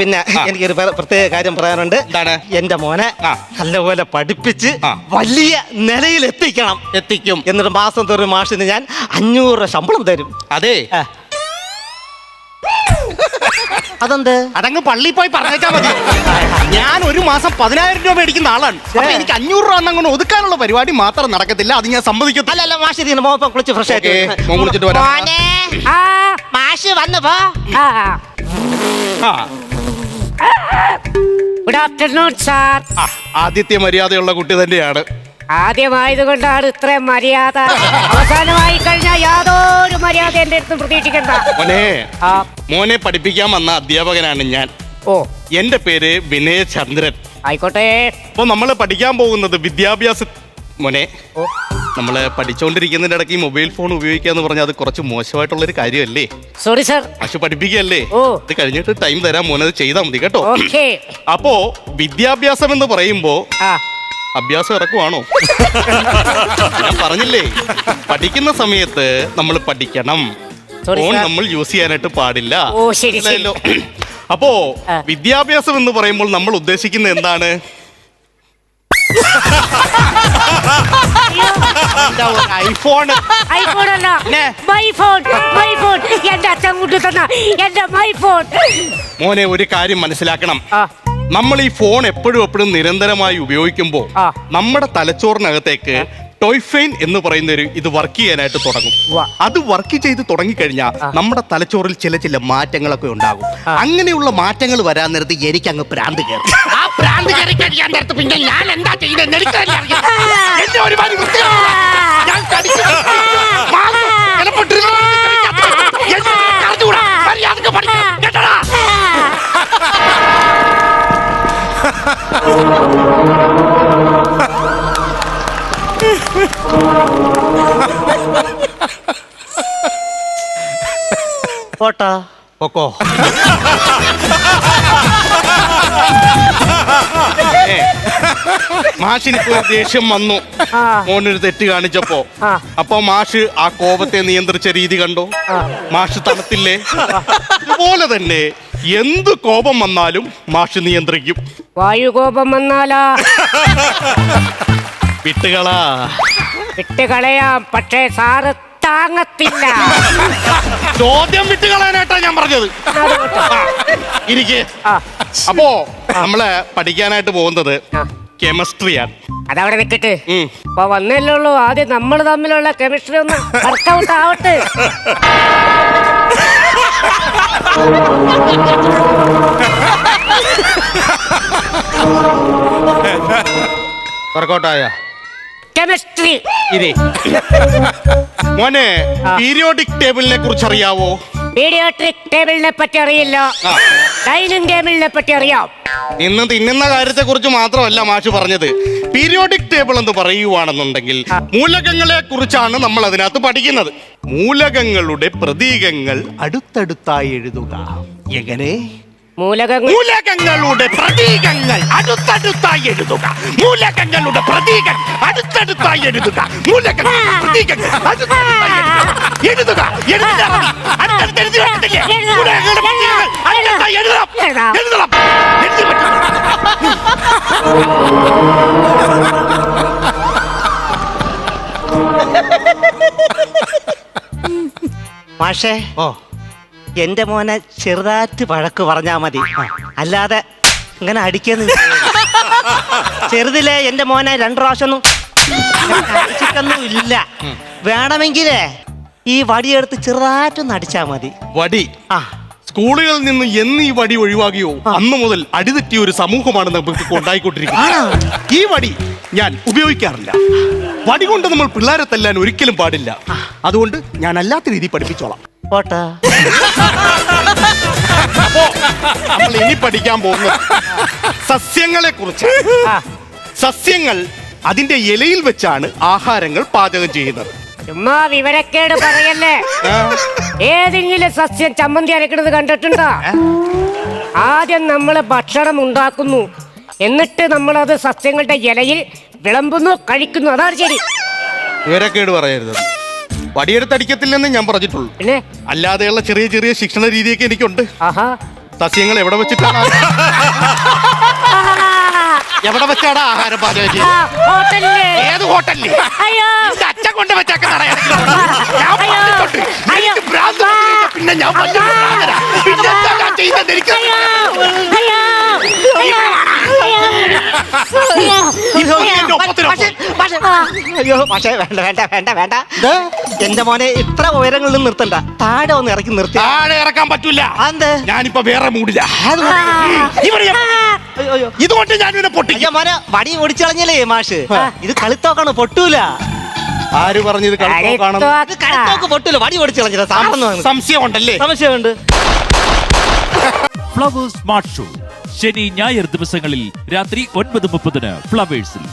പിന്നെ എനിക്കൊരു പ്രത്യേക കാര്യം പറയാനുണ്ട്. എന്താണ്? എന്റെ മോനെ നല്ലപോലെ പഠിപ്പിച്ച് വലിയ നിലയിൽ എത്തിക്കും. എന്നിട്ട് മാസം തോറും മാഷിന് ഞാൻ 500 രൂപ ശമ്പളം തരും. അതെ, അതെന്ത്? അതങ്ങ് പള്ളിയിൽ പോയി പറഞ്ഞേച്ചാ മതി. ഞാൻ ഒരു മാസം 10,000 രൂപ മേടിക്കുന്ന ആളാണ്. അപ്പൊ എനിക്ക് 500 രൂപ അങ്ങനെ ഒതുക്കാനുള്ള പരിപാടി മാത്രം നടക്കത്തില്ല. അത് ഞാൻ സമ്മതിക്കത്തില്ല. അല്ല മാഷി മോപ്പം കുളിച്ച് ഫ്രഷ് ആയിട്ട് കുളിച്ചിട്ട് വരാം. മാഷ് വന്നു പോ. Good afternoon sir. ആദ്യത്തെ മര്യാദയുള്ള കുട്ടി തന്നെയാണ്. ആദ്യമായതുകൊണ്ടാണ് ഇത്രയും മര്യാദ. അവസാനമായി കഴിഞ്ഞാൽ യാതൊരു മര്യാദ എന്റെ അടുത്ത് പ്രതീക്ഷിക്കണ്ട. മോനെ പഠിപ്പിക്കാൻ വന്ന അധ്യാപകനാണ് ഞാൻ. ഓ, എന്റെ പേര് വിനയ ചന്ദ്രൻ. ആയിക്കോട്ടെ. അപ്പൊ നമ്മള് പഠിക്കാൻ പോകുന്നത് വിദ്യാഭ്യാസ. മോനെ, നമ്മള് പഠിച്ചോണ്ടിരിക്കുന്നതിന്റെ ഇടയ്ക്ക് മൊബൈൽ ഫോൺ ഉപയോഗിക്കാന്ന് പറഞ്ഞാൽ അത് കുറച്ച് മോശമായിട്ടുള്ളൊരു കാര്യമല്ലേ? Sorry sir. പക്ഷെ പഠിപ്പിക്കുകയല്ലേ? ഇത് കഴിഞ്ഞിട്ട് ടൈം തരാം മോനെ, അത് ചെയ്താൽ മതി കേട്ടോ. അപ്പോ വിദ്യാഭ്യാസം എന്ന് പറയുമ്പോ അഭ്യാസം ഇറക്കുവാണോ? ഞാൻ പറഞ്ഞില്ലേ, പഠിക്കുന്ന സമയത്ത് നമ്മൾ പഠിക്കണം. ഫോൺ നമ്മൾ യൂസ് ചെയ്യാനായിട്ട് പാടില്ല. അപ്പോ വിദ്യാഭ്യാസം എന്ന് പറയുമ്പോൾ നമ്മൾ ഉദ്ദേശിക്കുന്നത് എന്താണ്? ഐഫോൺ. മോനെ, ഒരു കാര്യം മനസ്സിലാക്കണം. നമ്മൾ ഈ ഫോൺ എപ്പോഴും നിരന്തരമായി ഉപയോഗിക്കുമ്പോൾ നമ്മുടെ തലച്ചോറിനകത്തേക്ക് ടോയ്ഫൈൻ എന്ന് പറയുന്ന ഇത് വർക്ക് ചെയ്യാനായിട്ട് തുടങ്ങും. അത് വർക്ക് ചെയ്ത് തുടങ്ങിക്കഴിഞ്ഞാൽ നമ്മുടെ തലച്ചോറിൽ ചില മാറ്റങ്ങളൊക്കെ ഉണ്ടാകും. അങ്ങനെയുള്ള മാറ്റങ്ങൾ വരാൻ നേരത്ത് എനിക്ക് അങ്ങ് ഭ്രാന്ത് കയറും. ആ ഭ്രാന്ത് കയറി കഴിയാൻ നേരത്ത് പിന്നെ ഞാൻ എന്താ ചെയ്യുന്നത്? പോട്ടാ പൊക്കോ. മാഷിനിപ്പോ ദേഷ്യം വന്നു മോനൊരു തെറ്റ് കാണിച്ചപ്പോ. അപ്പൊ മാഷ് ആ കോപത്തെ നിയന്ത്രിച്ച രീതി കണ്ടോ? മാഷ് തണുത്തില്ലേ? ഇതുപോലെ തന്നെ എന്ത് കോപം വന്നാലും മാഷ് നിയന്ത്രിക്കും. വായുകോപം വന്നാലാ വിട്ടുകളയാം, പക്ഷേ സാറ് താങ്ങത്തില്ല. ചോദ്യം വിട്ടുകളയാനായിട്ടാ ഞാൻ പറഞ്ഞത്. ഇരിക്കെ. അപ്പോ നമ്മള് പഠിക്കാനായിട്ട് പോകുന്നത് കെമിസ്ട്രിയാണ്. അതവിടെ നിൽക്കട്ടെ. ഇപ്പൊ വന്നല്ലേ ഉള്ളൂ. ആദ്യം നമ്മൾ തമ്മിലുള്ള കെമിസ്ട്രി ഒന്ന് വർക്കൗട്ട് ആവട്ടെ. വർക്കൗട്ടായ കെമിസ്ട്രി. മോനെ, പീരിയോഡിക് ടേബിളിനെ കുറിച്ച് അറിയാവോ? പീരിയോഡിക് ടേബിളിനെ പറ്റി അറിയില്ല. ഡൈനിങ് ടേബിളിനെ പറ്റി അറിയാം. ഇന്ന് തിന്നുന്ന കാര്യത്തെ കുറിച്ച് മാത്രമല്ല മാഷ് പറഞ്ഞത്. പീരിയോഡിക് ടേബിൾ എന്ന് പറയുവാണെന്നുണ്ടെങ്കിൽ മൂലകങ്ങളെ കുറിച്ചാണ് നമ്മൾ അതിനകത്ത് പഠിക്കുന്നത്. മൂലകങ്ങളുടെ പ്രതീകങ്ങൾ അടുത്തടുത്തായി എഴുതുക. എങ്ങനെ? മൂലകങ്ങളുടെ പ്രതീകങ്ങൾ അടുത്തടുത്തായി എഴുതുക. മൂലകങ്ങളുടെ പ്രതീകങ്ങൾ അടുത്തടുത്തായി എഴുതുക. മൂലകങ്ങളുടെ പ്രതീകങ്ങൾ അടുത്തടുത്തായി എഴുതുക. അടുത്തടുത്ത് എഴുതി വെച്ചിട്ടില്ലേ? മൂലകങ്ങളുടെ പ്രതീകങ്ങൾ അടുത്തടുത്തായി എഴുതണം. മാഷേ, എന്റെ മോനെ ചെറുതായിട്ട് വഴക്ക് പറഞ്ഞാ മതി, അല്ലാതെ ഇങ്ങനെ അടിക്കുന്നു. ചെറുതിലെ എന്റെ മോനെ 2 പ്രാവശ്യമൊന്നും അടിച്ചിട്ടൊന്നും ഇല്ല. വേണമെങ്കിലേ ഈ വടിയെടുത്ത് ചെറുതായിട്ടൊന്ന് അടിച്ചാ മതി. വടി? സ്കൂളുകളിൽ നിന്ന് എന്ന് ഈ വടി ഒഴിവാകിയോ അന്ന് മുതൽ അടിതെറ്റിയ ഒരു സമൂഹമാണ് നമുക്ക് ഉണ്ടായിക്കൊണ്ടിരിക്കുന്നത്. ഈ വടി ഞാൻ ഉപയോഗിക്കാറില്ല. വടി കൊണ്ട് നമ്മൾ പിള്ളേരെ തല്ലാൻ ഒരിക്കലും പാടില്ല. അതുകൊണ്ട് ഞാൻ അല്ലാത്ത രീതി പഠിപ്പിച്ചോളാം. പോട്ടാ. അപ്പോ നമ്മൾ ഇനി പഠിക്കാൻ പോകുന്നത് സസ്യങ്ങളെ കുറിച്ച്. സസ്യങ്ങൾ അതിന്റെ ഇലയിൽ വെച്ചാണ് ആഹാരങ്ങൾ പാചകം ചെയ്യുന്നത്. ചുമ്മാ വിവരക്കേട് പറയല്ലേ. ഏതെങ്കിലും സസ്യം ചമ്മന്തി അരക്കുന്നത് കണ്ടിട്ടുണ്ടോ? ആദ്യം നമ്മൾ ഭക്ഷണം ഉണ്ടാക്കുന്നു, എന്നിട്ട് നമ്മളത് സസ്യങ്ങളുടെ ഇലയിൽ വിളമ്പുന്നു, കഴിക്കുന്നു. അതാണ് ശരി. വിവരക്കേട് പറയരുത്. വടിയെടുത്തടിക്കത്തില്ലെന്ന് ഞാൻ പറഞ്ഞിട്ടുള്ളൂ. പിന്നെ അല്ലാതെയുള്ള ചെറിയ ചെറിയ ശിക്ഷണ രീതിയൊക്കെ എനിക്കുണ്ട്. സസ്യങ്ങൾ എവിടെ വെച്ചിട്ടാണ് എവിടെ വെച്ചാടാ ആഹാരം പാചകം ചെയ്തത്? ഹോട്ടലില്. ഏത് ഹോട്ടലില്? അയ്യോ. നിന്റെ അച്ഛൻ കൊണ്ട് വെച്ചേക്കുന്നതാടാ ഏതെങ്കിലും അവിടെ? ഞാൻ അയ്യോ. പറഞ്ഞിട്ടുണ്ട്. അയ്യോ. എനിക്ക് ഭ്രാന്ത് പിടിച്ചാ പിന്നെ ഞാൻ വലിയ ഭ്രാന്തനാ. പിന്നെ എന്താ ഞാൻ ചെയ്യുന്നത് എനിക്ക് അയ്യോ. അയ്യോ. അയ്യോ. അയ്യോ. ഇതോ എന്റെ ഒപ്പത്തിനൊപ്പം. അയ്യോ പക്ഷേ വേണ്ട വേണ്ട വേണ്ട വേണ്ട എന്റെ മോനെ ഇത്ര ഉയരങ്ങളിൽ നിർത്തണ്ട, താഴെ ഒന്ന് ഇറക്കി നിർത്തി. താഴെ ഇറക്കാൻ പറ്റൂല. അതെന്ത്? ഞാനിപ്പോ വേറെ മൂടില്ല. ഇതുകൊണ്ട് ഞാൻ ഇവനെ പൊട്ടി. അയ്യോ മോനെ വടി ഓടിച്ചു കളഞ്ഞല്ലേ മാഷ്, ഇത് കളിത്തോക്കാണ്, പൊട്ടൂല. ആര് പറഞ്ഞത് കളിത്തോക്കാണെന്ന്? ഇത് കളിത്തോക്ക് പൊട്ടൂല, വടി ഓടിച്ചു കളഞ്ഞില്ല. സാമ്പന്ന് സംശയമുണ്ടല്ലേ? സംശയമുണ്ട്. ഫ്ലവേഴ്സ് സ്മാർട്ട് ഷോ ശനി ഞായർ ദിവസങ്ങളിൽ രാത്രി 9:30 ഫ്ലവേഴ്സിൽ.